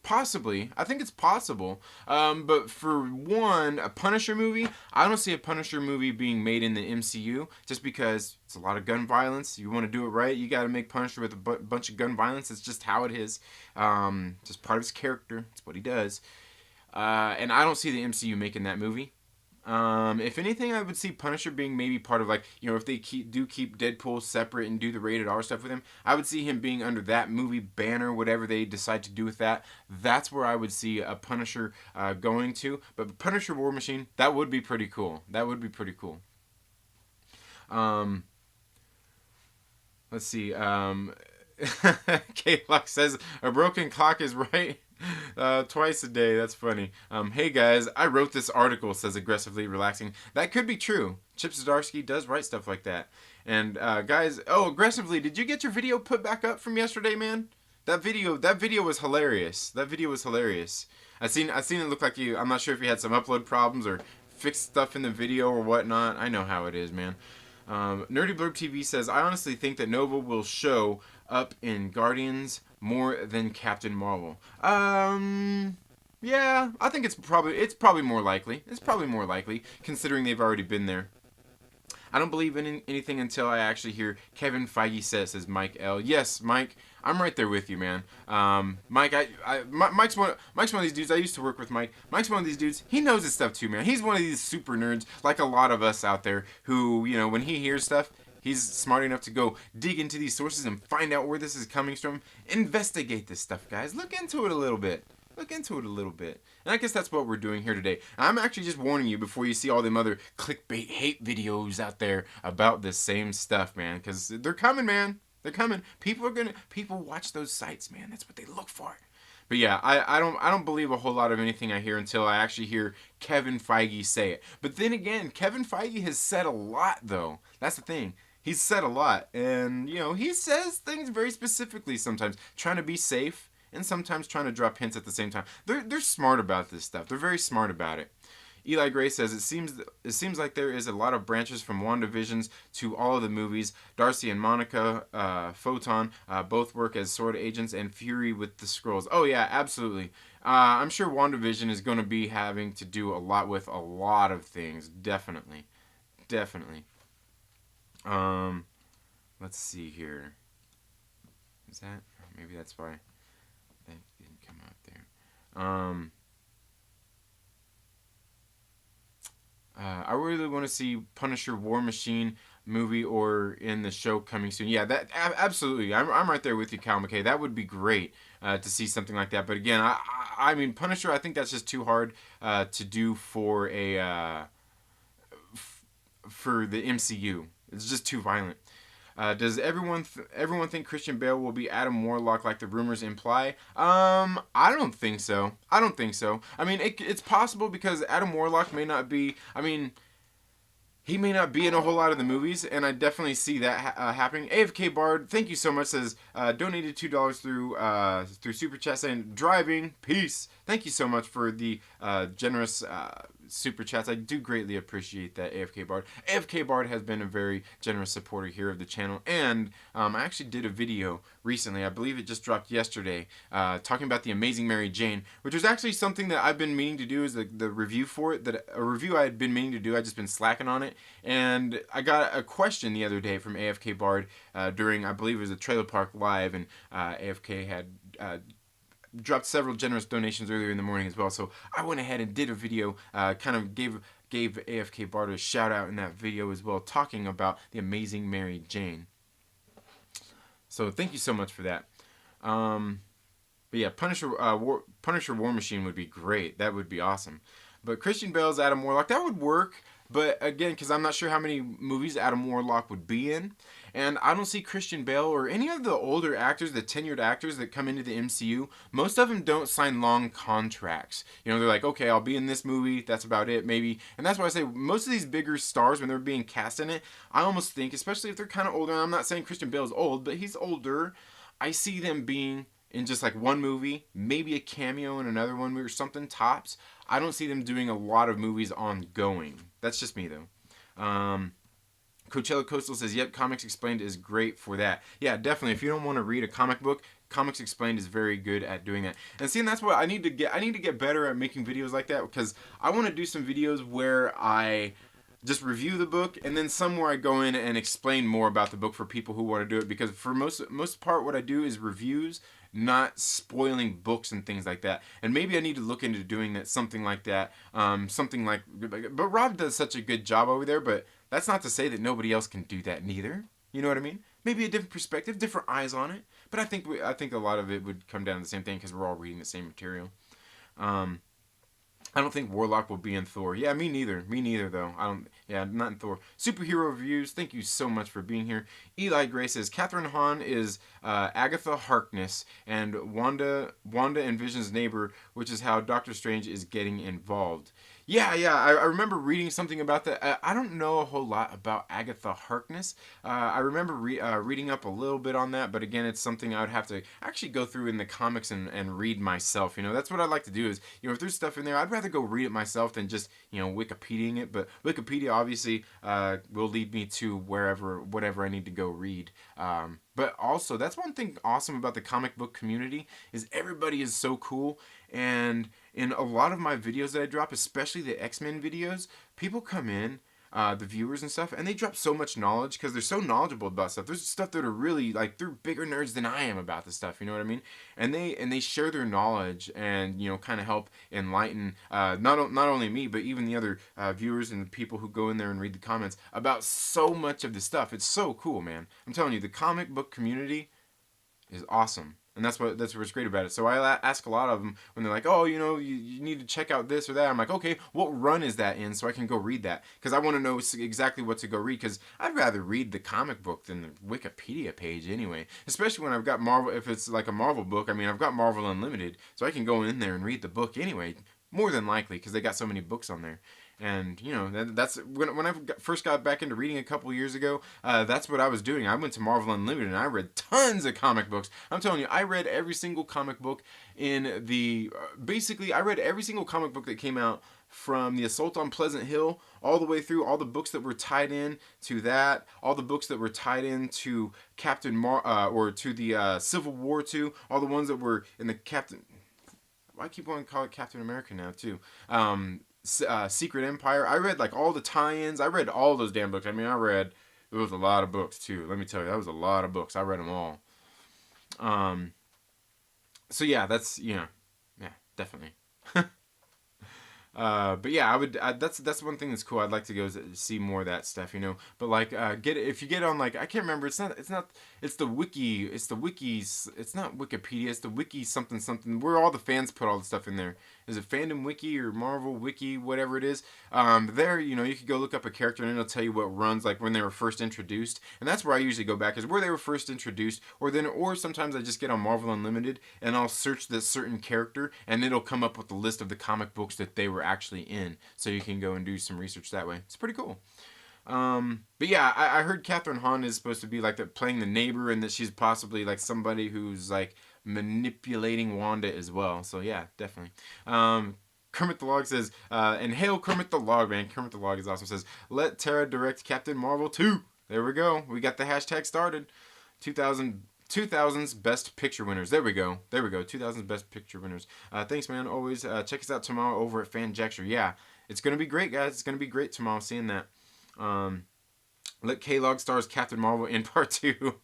Possibly. I think it's possible. But for one, a Punisher movie, I don't see a Punisher movie being made in the MCU just because it's a lot of gun violence. You want to do it right, you got to make Punisher with a bunch of gun violence. It's just how it is. Just part of his character. It's what he does. And I don't see the MCU making that movie. If anything, I would see Punisher being maybe part of, like, if they keep Deadpool separate and do the rated R stuff with him, I would see him being under that movie banner, whatever they decide to do with that. That's where I would see a Punisher going to. But Punisher War Machine, that would be pretty cool. That would be pretty cool. Let's see. K-Lock says a broken clock is right. Twice a day. That's funny. Hey guys, I wrote this article, says Aggressively Relaxing. That could be true. Chip Zdarsky does write stuff like that. And guys, Aggressively, did you get your video put back up from yesterday, man? That video was hilarious. That video was hilarious. I seen it look like I'm not sure if you had some upload problems or fixed stuff in the video or whatnot. I know how it is, man. Nerdy Blurb TV says, I honestly think that Nova will show up in Guardians more than Captain Marvel. Yeah, I think it's probably more likely. It's probably more likely, considering they've already been there. I don't believe in anything until I actually hear Kevin Feige says Mike L. Yes, Mike, I'm right there with you, man. Mike, Mike's one of these dudes. I used to work with Mike. Mike's one of these dudes. He knows his stuff too, man. He's one of these super nerds, like a lot of us out there, who, when he hears stuff, he's smart enough to go dig into these sources and find out where this is coming from. Investigate this stuff, guys. Look into it a little bit. And I guess that's what we're doing here today. I'm actually just warning you before you see all them other clickbait hate videos out there about this same stuff, man. Because they're coming, man. They're coming. People watch those sites, man. That's what they look for. But yeah, I don't believe a whole lot of anything I hear until I actually hear Kevin Feige say it. But then again, Kevin Feige has said a lot, though. That's the thing. He's said a lot. And, he says things very specifically sometimes, trying to be safe and sometimes trying to drop hints at the same time. They're smart about this stuff. They're very smart about it. Eli Gray says, it seems like there is a lot of branches from WandaVisions to all of the movies. Darcy and Monica, Photon, both work as sword agents, and Fury with the Skrulls. Oh yeah, absolutely. I'm sure WandaVision is going to be having to do a lot with a lot of things. Definitely. Let's see here. Is that? Maybe that's why that didn't come out there. I really want to see Punisher War Machine movie or in the show coming soon. Yeah, that absolutely. I'm right there with you, Cal McKay. That would be great to see something like that. But again, I mean Punisher. I think that's just too hard to do for for the MCU. It's just too violent. Does everyone think Christian Bale will be Adam Warlock like the rumors imply? I don't think so. I mean, it's possible because Adam Warlock may not be. I mean, he may not be in a whole lot of the movies, and I definitely see that happening. AFK Bard, thank you so much. Says donated $2 through Super Chat saying driving peace. Thank you so much for the generous Super Chats. I do greatly appreciate that, AFK Bard. AFK Bard has been a very generous supporter here of the channel, and I actually did a video recently, I believe it just dropped yesterday, talking about The Amazing Mary Jane, which was actually something that I've been meaning to do, is the review for it, a review I had been meaning to do. I just been slacking on it, and I got a question the other day from AFK Bard during, I believe it was a Trailer Park Live, and AFK had dropped several generous donations earlier in the morning as well. So I went ahead and did a video, kind of gave AFK Bard a shout out in that video as well, talking about The Amazing Mary Jane. So thank you so much for that. But yeah, Punisher War Machine would be great. That would be awesome. But Christian Bale's Adam Warlock, that would work. But again, because I'm not sure how many movies Adam Warlock would be in. And I don't see Christian Bale or any of the older actors, the tenured actors that come into the MCU. Most of them don't sign long contracts. They're like, okay, I'll be in this movie. That's about it, maybe. And that's why I say most of these bigger stars, when they're being cast in it, I almost think, especially if they're kind of older, and I'm not saying Christian Bale's old, but he's older, I see them being in just like one movie, maybe a cameo in another one or something, tops. I don't see them doing a lot of movies ongoing. That's just me, though. Coachella Coastal says, yep, Comics Explained is great for that. Yeah, definitely. If you don't want to read a comic book, Comics Explained is very good at doing that. And see, and that's what I need to get. I need to get better at making videos like that, because I want to do some videos where I just review the book, and then somewhere I go in and explain more about the book for people who want to do it, because for most part what I do is reviews, not spoiling books and things like that. And maybe I need to look into doing that, something like that. Something like, but Rob does such a good job over there, but that's not to say that nobody else can do that neither. You know what I mean? Maybe a different perspective, different eyes on it. But I think a lot of it would come down to the same thing, because we're all reading the same material. I don't think Warlock will be in Thor. Yeah, me neither. Me neither, though. I don't. Yeah, not in Thor. Superhero reviews. Thank you so much for being here. Eli Gray says Catherine Hahn is Agatha Harkness and Wanda and Vision's neighbor, which is how Doctor Strange is getting involved. Yeah. I remember reading something about that. I don't know a whole lot about Agatha Harkness. I remember reading up a little bit on that, but again, it's something I would have to actually go through in the comics and read myself. You know, that's what I like to do is, you know, if there's stuff in there, I'd rather go read it myself than just, you know, Wikipediaing it. But Wikipedia obviously will lead me to whatever I need to go read. But also, that's one thing awesome about the comic book community is everybody is so cool. And in a lot of my videos that I drop, especially the X-Men videos, people come in, the viewers and stuff, and they drop so much knowledge because they're so knowledgeable about stuff. There's stuff that are really, like, they're bigger nerds than I am about this stuff, you know what I mean? And they share their knowledge and, you know, kind of help enlighten not only me, but even the other viewers and the people who go in there and read the comments about so much of this stuff. It's so cool, man. I'm telling you, the comic book community is awesome. And that's what's great about it. So I ask a lot of them when they're like, oh, you know, you need to check out this or that. I'm like, okay, what run is that in so I can go read that? Because I want to know exactly what to go read, because I'd rather read the comic book than the Wikipedia page anyway. Especially when I've got Marvel, if it's like a Marvel book. I mean, I've got Marvel Unlimited, so I can go in there and read the book anyway. More than likely, because they got so many books on there. And, you know, that's when I first got back into reading a couple years ago, that's what I was doing. I went to Marvel Unlimited and I read tons of comic books. I'm telling you, I read every single comic book in the, basically, I read every single comic book that came out from the Assault on Pleasant Hill all the way through, all the books that were tied in to that, all the books that were tied in to or to the Civil War too, all the ones that were in the I keep wanting to call it Captain America now too. Secret Empire. I read like all the tie-ins. I read all those damn books. I mean, it was a lot of books too. Let me tell you, that was a lot of books. I read them all. So yeah, yeah, definitely. But yeah, that's one thing that's cool. I'd like to go see more of that stuff, you know. But like, if you get on, like, I can't remember. It's the wiki. It's not Wikipedia. It's the wiki something where all the fans put all the stuff in there. Is it Fandom Wiki or Marvel Wiki, whatever it is? There, you know, you could go look up a character and it'll tell you what runs, like when they were first introduced. And that's where I usually go back, is where they were first introduced, or sometimes I just get on Marvel Unlimited and I'll search this certain character and it'll come up with the list of the comic books that they were actually in. So you can go and do some research that way. It's pretty cool. But yeah, I heard Catherine Hahn is supposed to be like playing the neighbor, and that she's possibly like somebody who's like manipulating Wanda as well. So yeah, definitely. Kermit the Log says, and hail Kermit the Log, man. Kermit the Log is awesome. Says, let Tara direct Captain Marvel 2. There we go. We got the hashtag started. 2000's best picture winners. There we go. 2000's best picture winners. Thanks, man. Always check us out tomorrow over at Fanjexter. Yeah, it's gonna be great, guys. It's gonna be great tomorrow. Seeing that. Let K-Log stars Captain Marvel in part 2.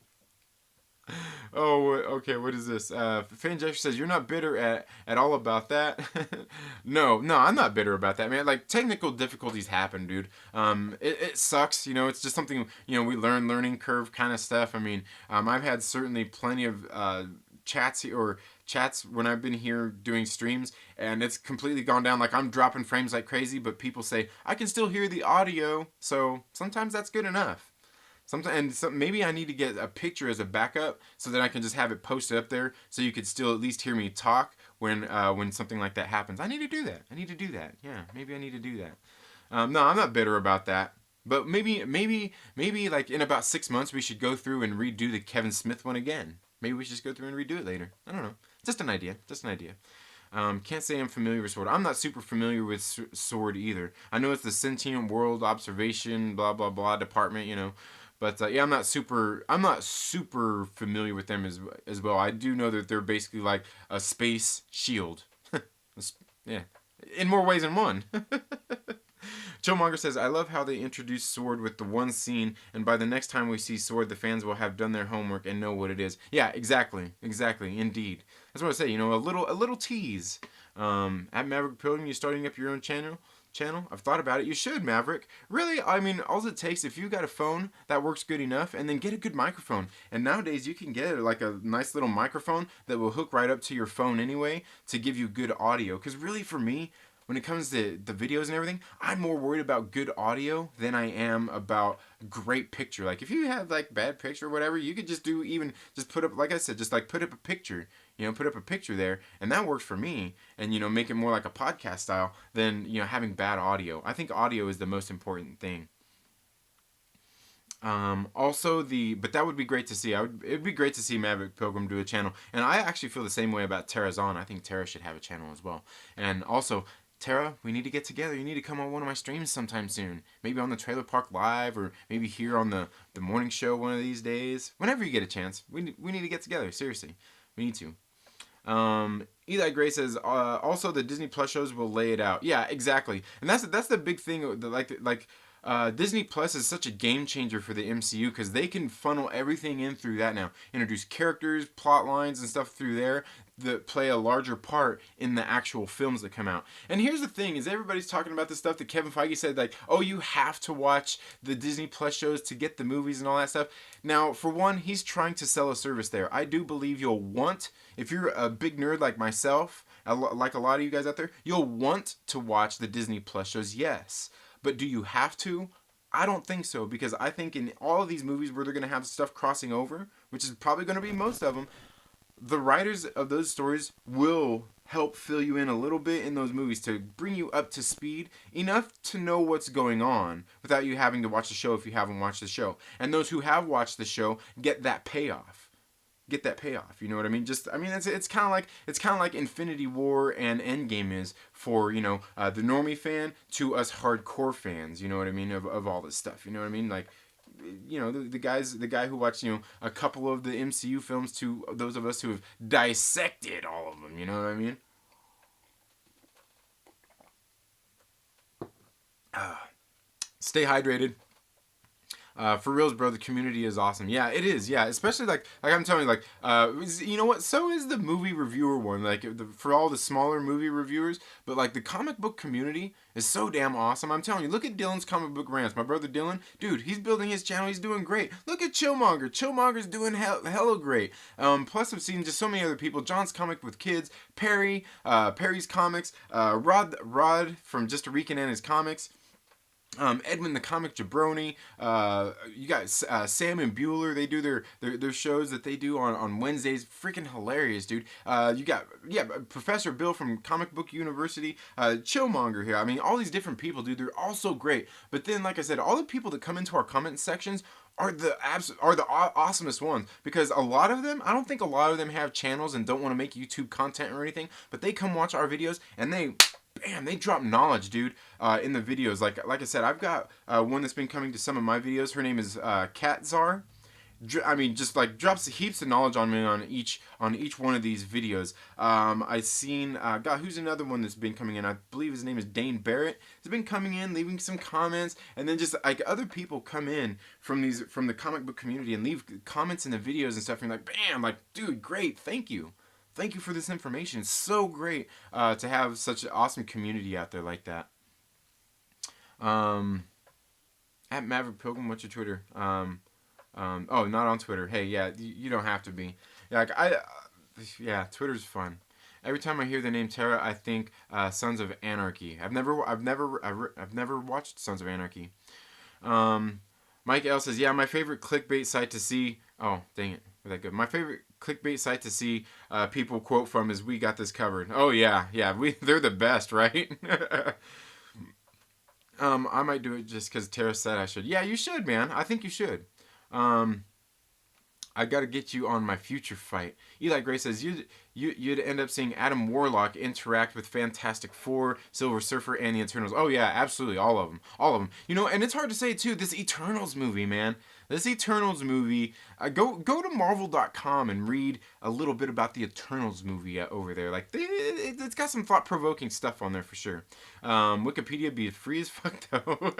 Oh, okay, what is this? Fanjexter says, you're not bitter at all about that. No, I'm not bitter about that, man. Like, technical difficulties happen, dude. It sucks, you know, it's just something, you know, we learning curve kind of stuff. I mean, I've had certainly plenty of chats when I've been here doing streams, and it's completely gone down. Like, I'm dropping frames like crazy, but people say, I can still hear the audio, so sometimes that's good enough. Maybe I need to get a picture as a backup so that I can just have it posted up there so you could still at least hear me talk when something like that happens. I need to do that. Yeah, maybe I need to do that. No, I'm not bitter about that. But maybe like in about 6 months we should go through and redo the Kevin Smith one again. Maybe we should just go through and redo it later. I don't know. Just an idea. Can't say I'm familiar with Sword. I'm not super familiar with Sword either. I know it's the Sentient World Observation, blah, blah, blah department, you know. But yeah, I'm not super familiar with them as well. I do know that they're basically like a space shield. Yeah, in more ways than one. Chillmonger says, I love how they introduced Sword with the one scene, and by the next time we see Sword, the fans will have done their homework and know what it is. Yeah, exactly. Exactly. Indeed. That's what I say, a little tease. At Maverick Pilgrim, you starting up your own channel? I've thought about it. You should, Maverick. Really, I mean, all it takes, if you got a phone that works good enough, and then get a good microphone. And nowadays, you can get like a nice little microphone that will hook right up to your phone anyway to give you good audio. Because really, for me, when it comes to the videos and everything, I'm more worried about good audio than I am about great picture. Like if you have like bad picture or whatever, you could just do even just put up, like I said, just like put up a picture. Put up a picture there, and that works for me. And make it more like a podcast style than having bad audio. I think audio is the most important thing. But that would be great to see. It'd be great to see Maverick Pilgrim do a channel, and I actually feel the same way about Tara's on. I think Tara should have a channel as well, and also. Tara, we need to get together. You need to come on one of my streams sometime soon. Maybe on the Trailer Park Live, or maybe here on the morning show one of these days. Whenever you get a chance, we need to get together. Seriously, we need to. Eli Gray says, also the Disney Plus shows will lay it out. Yeah, exactly. And that's the big thing. Disney Plus is such a game changer for the MCU because they can funnel everything in through that now. Introduce characters, plot lines, and stuff through there that play a larger part in the actual films that come out. And here's the thing, is everybody's talking about the stuff that Kevin Feige said, like, oh, you have to watch the Disney Plus shows to get the movies and all that stuff. Now, for one, he's trying to sell a service there. I do believe you'll want, if you're a big nerd like myself, like a lot of you guys out there, you'll want to watch the Disney Plus shows, yes. But do you have to? I don't think so, because I think in all of these movies where they're going to have stuff crossing over, which is probably going to be most of them, the writers of those stories will help fill you in a little bit in those movies to bring you up to speed enough to know what's going on without you having to watch the show if you haven't watched the show. And those who have watched the show get that payoff. You know what I mean? It's kind of like Infinity War and Endgame is for the normie fan to us hardcore fans. You know what I mean of all this stuff. You know what I mean? Like, the guy who watched a couple of the MCU films to those of us who have dissected all of them. You know what I mean? Stay hydrated. For reals, bro, the community is awesome. Yeah, it is. Yeah, especially like I'm telling you, you know what? So is the movie reviewer one. Like for all the smaller movie reviewers, but like the comic book community is so damn awesome. I'm telling you, look at Dylan's comic book rants. My brother Dylan, dude, he's building his channel. He's doing great. Look at Chillmonger. Chillmonger's doing hella great. Plus, I've seen just so many other people. John's comic with kids. Perry's comics. Rod from Just a Rican and his comics. Edwin the Comic Jabroni, you got Sam and Bueller. They do their shows that they do on Wednesdays. Freaking hilarious, dude. You got Professor Bill from Comic Book University, Chillmonger here. I mean, all these different people, dude. They're all so great. But then, like I said, all the people that come into our comment sections are the awesomest ones, because a lot of them, I don't think a lot of them have channels and don't want to make YouTube content or anything, but they come watch our videos and they drop knowledge, dude, in the videos. Like I said, I've got one that's been coming to some of my videos. Her name is Katzar. I mean, just like drops heaps of knowledge on me on each one of these videos. I've seen God, who's another one that's been coming in? I believe his name is Dane Barrett. He's been coming in, leaving some comments, and then just like other people come in from the comic book community and leave comments in the videos and stuff. And you're like, bam, like, dude, great, thank you. Thank you for this information. It's so great to have such an awesome community out there like that. At Maverick Pilgrim, what's your Twitter? Oh, not on Twitter. Hey, yeah, you don't have to be. Yeah, Twitter's fun. Every time I hear the name Tara, I think Sons of Anarchy. I've never watched Sons of Anarchy. Mike L says, yeah, my favorite clickbait site to see. Oh, dang it. That good. My favorite clickbait site to see people quote from is "We Got This Covered." Oh yeah, they're the best, right? I might do it just because Tara said I should. Yeah, you should, man. I think you should. I got to get you on my future fight. Eli Gray says, you'd end up seeing Adam Warlock interact with Fantastic Four, Silver Surfer, and the Eternals. Oh yeah, absolutely, all of them, all of them. You know, and it's hard to say too. This Eternals movie, man. This Eternals movie. Go to Marvel.com and read a little bit about the Eternals movie over there. Like it's got some thought provoking stuff on there for sure. Wikipedia be free as fuck though.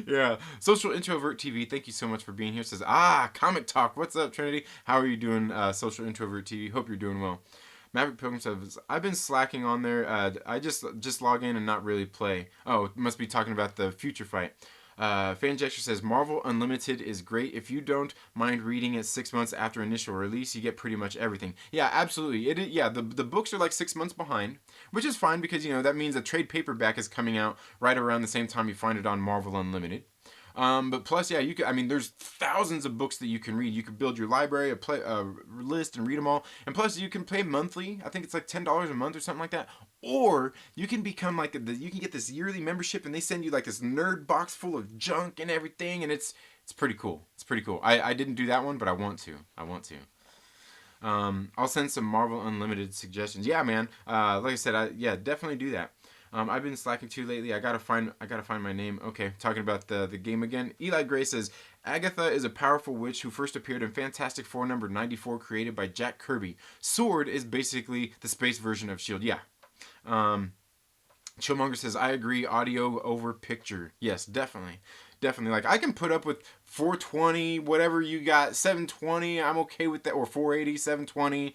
Yeah. Social Introvert TV. Thank you so much for being here. Says Comic Talk. What's up, Trinity? How are you doing? Social Introvert TV. Hope you're doing well. Maverick Pilgrim says, I've been slacking on there. I just log in and not really play. Oh, must be talking about the future fight. Fangesture says, Marvel Unlimited is great. If you don't mind reading it 6 months after initial release, you get pretty much everything. Yeah, absolutely. The books are like 6 months behind, which is fine because, you know, that means a trade paperback is coming out right around the same time you find it on Marvel Unlimited. But plus, yeah, you can. I mean, there's thousands of books that you can read. You can build your library, a list, and read them all. And plus, you can pay monthly. I think it's like $10 a month or something like that. Or you can become like you can get this yearly membership, and they send you like this nerd box full of junk and everything, and it's pretty cool. It's pretty cool. I didn't do that one, but I want to. I'll send some Marvel Unlimited suggestions. Yeah, man. Like I said, definitely do that. I've been slacking too lately. I gotta find my name. Okay, talking about the game again. Eli Gray says, Agatha is a powerful witch who first appeared in Fantastic Four number 94, created by Jack Kirby. Sword is basically the space version of S.H.I.E.L.D. Yeah. Chillmonger says, I agree, audio over picture. Yes, definitely. Definitely. Like, I can put up with 420, whatever you got, 720, I'm okay with that, or 480, 720.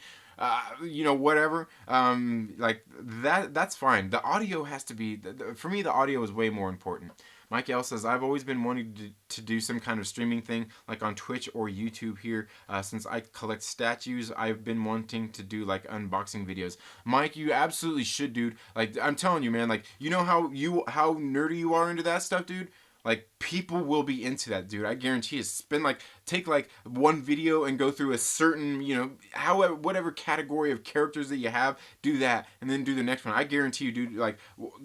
You know, whatever. Like that's fine. The audio has to be, for me, the audio is way more important. Mike L says, I've always been wanting to do some kind of streaming thing, like on Twitch or YouTube here. Since I collect statues, I've been wanting to do like unboxing videos. Mike, you absolutely should, dude. Like, I'm telling you, man, like, you know how nerdy you are into that stuff, dude? Like, people will be into that, dude. I guarantee it. Take like one video and go through a certain, you know, however, whatever category of characters that you have, do that, and then do the next one. I guarantee you, dude, like,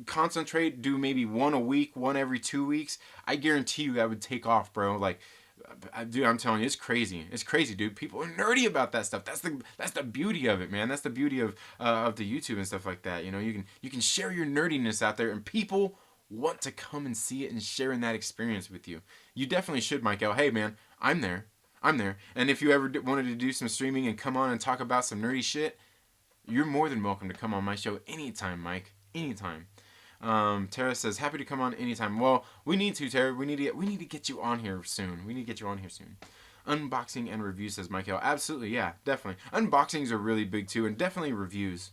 concentrate, do maybe one a week, one every 2 weeks. I guarantee you that would take off, bro. Like, dude, I'm telling you, it's crazy. It's crazy, dude. People are nerdy about that stuff. That's the beauty of it, man. That's the beauty of the YouTube and stuff like that. You know, you can share your nerdiness out there, and people want to come and see it and share in that experience with you. You definitely should, Michael. Hey, man, I'm there. And if you ever wanted to do some streaming and come on and talk about some nerdy shit, you're more than welcome to come on my show anytime, Mike. Anytime. Tara says, happy to come on anytime. Well, we need to, Tara. We need to get you on here soon. Unboxing and reviews, says Michael. Absolutely, yeah, definitely. Unboxings are really big too, and definitely reviews.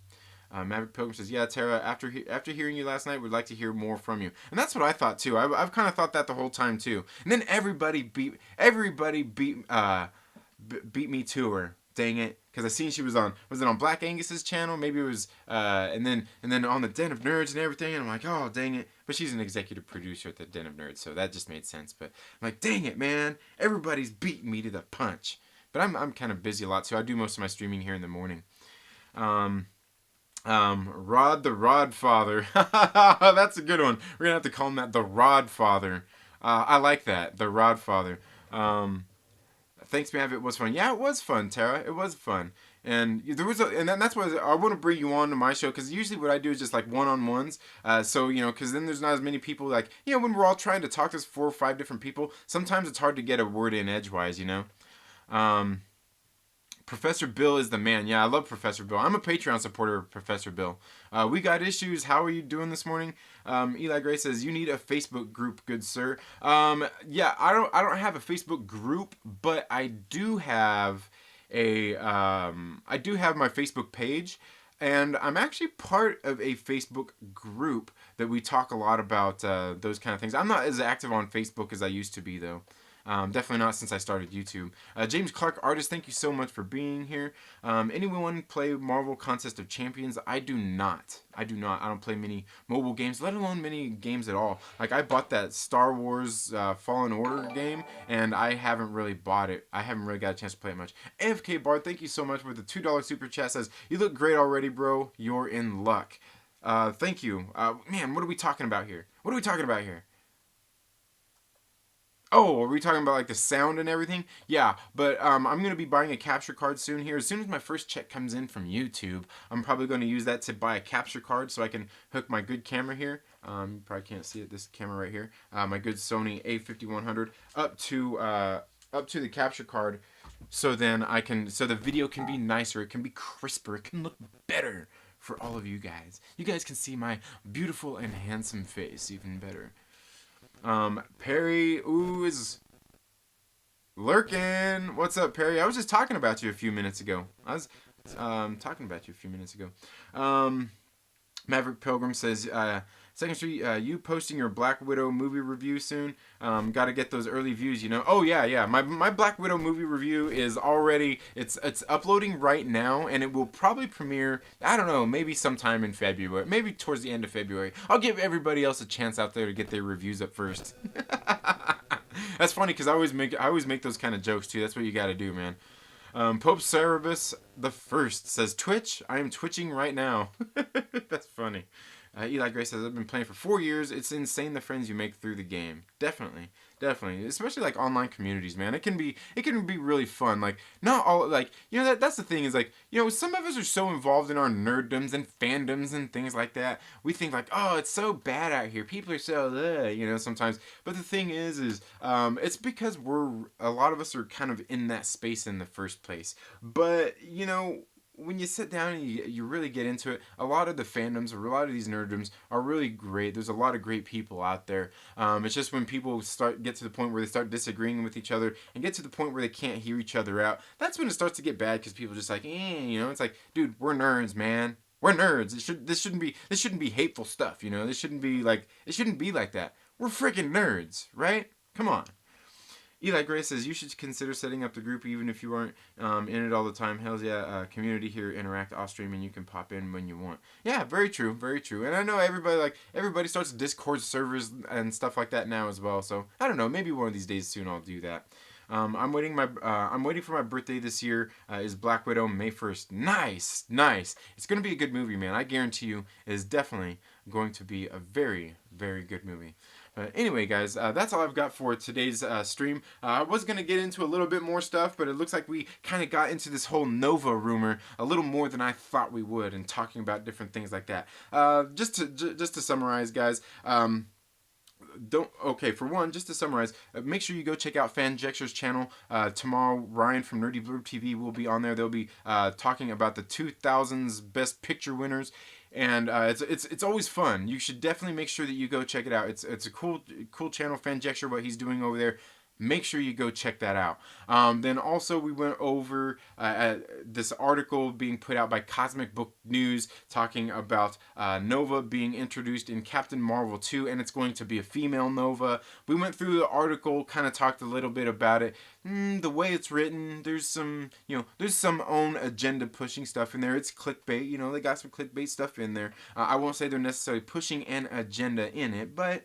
Maverick Pilgrim says, yeah, Tara, after hearing you last night, we'd like to hear more from you. And that's what I thought too. I've kind of thought that the whole time too. And then everybody beat me to her. Dang it. Because I seen she was it on Black Angus's channel? Maybe it was, and then on the Den of Nerds and everything. And I'm like, oh, dang it. But she's an executive producer at the Den of Nerds, so that just made sense. But I'm like, dang it, man. Everybody's beating me to the punch. But I'm kind of busy a lot, so I do most of my streaming here in the morning. Rod the Rod Father. That's a good one. We're gonna have to call him that, the Rod Father. I like that, the Rod Father. Thanks, man. It was fun. Yeah, it was fun, Tara. It was fun. And that's why I want to bring you on to my show, because usually what I do is just like one-on-ones. So, you know, because then there's not as many people, like, you know, when we're all trying to talk to 4 or 5 different people, sometimes it's hard to get a word in edgewise, you know. Professor Bill is the man. Yeah, I love Professor Bill. I'm a Patreon supporter of Professor Bill. We got issues. How are you doing this morning? Eli Gray says, you need a Facebook group, good sir. Yeah, I don't have a Facebook group, but I do have my Facebook page, and I'm actually part of a Facebook group that we talk a lot about those kind of things. I'm not as active on Facebook as I used to be, though. Definitely not since I started YouTube. James Clark, artist, thank you so much for being here. Anyone play Marvel Contest of Champions? I do not. I don't play many mobile games, let alone many games at all. Like, I bought that Star Wars Fallen Order game, and I haven't really bought it. I haven't really got a chance to play it much. AFK Bard, thank you so much for the $2 super chat. Says, you look great already, bro. You're in luck. Thank you. Man, what are we talking about here? Oh, are we talking about like the sound and everything? Yeah, but I'm gonna be buying a capture card soon here. As soon as my first check comes in from YouTube, I'm probably going to use that to buy a capture card so I can hook my good camera here. You probably can't see it. This camera right here, my good Sony A5100, up to the capture card, so then so the video can be nicer, it can be crisper, it can look better for all of you guys. You guys can see my beautiful and handsome face even better. Perry, is lurking. What's up, Perry? I was just talking about you a few minutes ago. Maverick Pilgrim says, Second Street, you posting your Black Widow movie review soon? Got to get those early views, you know. Oh yeah. My Black Widow movie review is already it's uploading right now, and it will probably premiere. I don't know, maybe sometime in February, maybe towards the end of February. I'll give everybody else a chance out there to get their reviews up first. That's funny because I always make those kind of jokes too. That's what you got to do, man. Pope Cerebus the First says, Twitch, I am twitching right now. That's funny. Eli Gray says, I've been playing for 4 years. It's insane the friends you make through the game. Definitely. Especially like online communities, man. It can be really fun. Like, not all, like, you know, that's the thing is like, you know, some of us are so involved in our nerddoms and fandoms and things like that. We think like, oh, it's so bad out here. People are so, you know, sometimes. But the thing is it's because a lot of us are kind of in that space in the first place. But, you know, when you sit down and you really get into it, a lot of the fandoms or a lot of these nerddoms are really great. There's a lot of great people out there. It's just when people get to the point where they start disagreeing with each other and get to the point where they can't hear each other out, that's when it starts to get bad because people are just like, you know, it's like, dude, we're nerds, man. We're nerds. This shouldn't be hateful stuff, you know. It shouldn't be like that. We're freaking nerds, right? Come on. Eli Gray says, you should consider setting up the group even if you aren't in it all the time. Hells yeah, community here, interact off stream, and you can pop in when you want. Yeah, very true. And I know everybody starts Discord servers and stuff like that now as well. So I don't know, maybe one of these days soon I'll do that. I'm waiting for my birthday this year. Is Black Widow May 1st. Nice. It's gonna be a good movie, man. I guarantee you, it is definitely going to be a very, very good movie. Anyway, guys, that's all I've got for today's stream. I was going to get into a little bit more stuff, but it looks like we kind of got into this whole Nova rumor a little more than I thought we would, and talking about different things like that. Just to summarize, guys, for one, just to summarize, make sure you go check out Fanjexer's channel. Tomorrow, Ryan from Nerdy Blurb TV will be on there. They'll be talking about the 2000s Best Picture winners. And it's always fun. You should definitely make sure that you go check it out. It's a cool channel, Fanjexer, what he's doing over there. Make sure you go check that out. Then also we went over this article being put out by Cosmic Book News talking about Nova being introduced in Captain Marvel 2, and it's going to be a female Nova. We went through the article, kind of talked a little bit about it. The way it's written, there's some own agenda pushing stuff in there. It's clickbait, you know, they got some clickbait stuff in there. I won't say they're necessarily pushing an agenda in it, but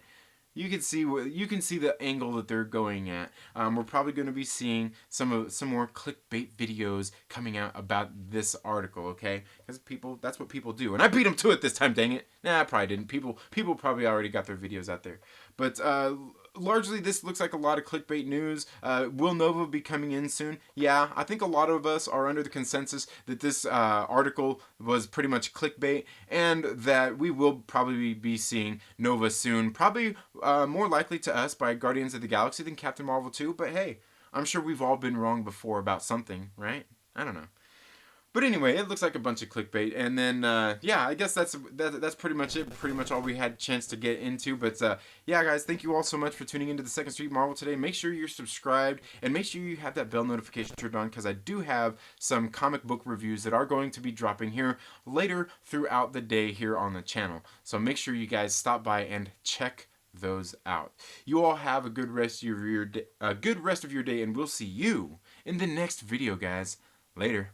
you can see the angle that they're going at. We're probably going to be seeing some more clickbait videos coming out about this article, okay? Because that's what people do, and I beat them to it this time. Dang it! Nah, I probably didn't. People probably already got their videos out there, but largely this looks like a lot of clickbait news. Will Nova be coming in soon? Yeah, I think a lot of us are under the consensus that this article was pretty much clickbait, and that we will probably be seeing Nova soon. Probably more likely to us by Guardians of the Galaxy than Captain Marvel 2, but hey, I'm sure we've all been wrong before about something, right? I don't know. But anyway, it looks like a bunch of clickbait, and then I guess that's pretty much it. Pretty much all we had a chance to get into. But yeah, guys, thank you all so much for tuning into the Second Street Marvel today. Make sure you're subscribed, and make sure you have that bell notification turned on, because I do have some comic book reviews that are going to be dropping here later throughout the day here on the channel. So make sure you guys stop by and check those out. You all have a good rest of your day, and we'll see you in the next video, guys. Later.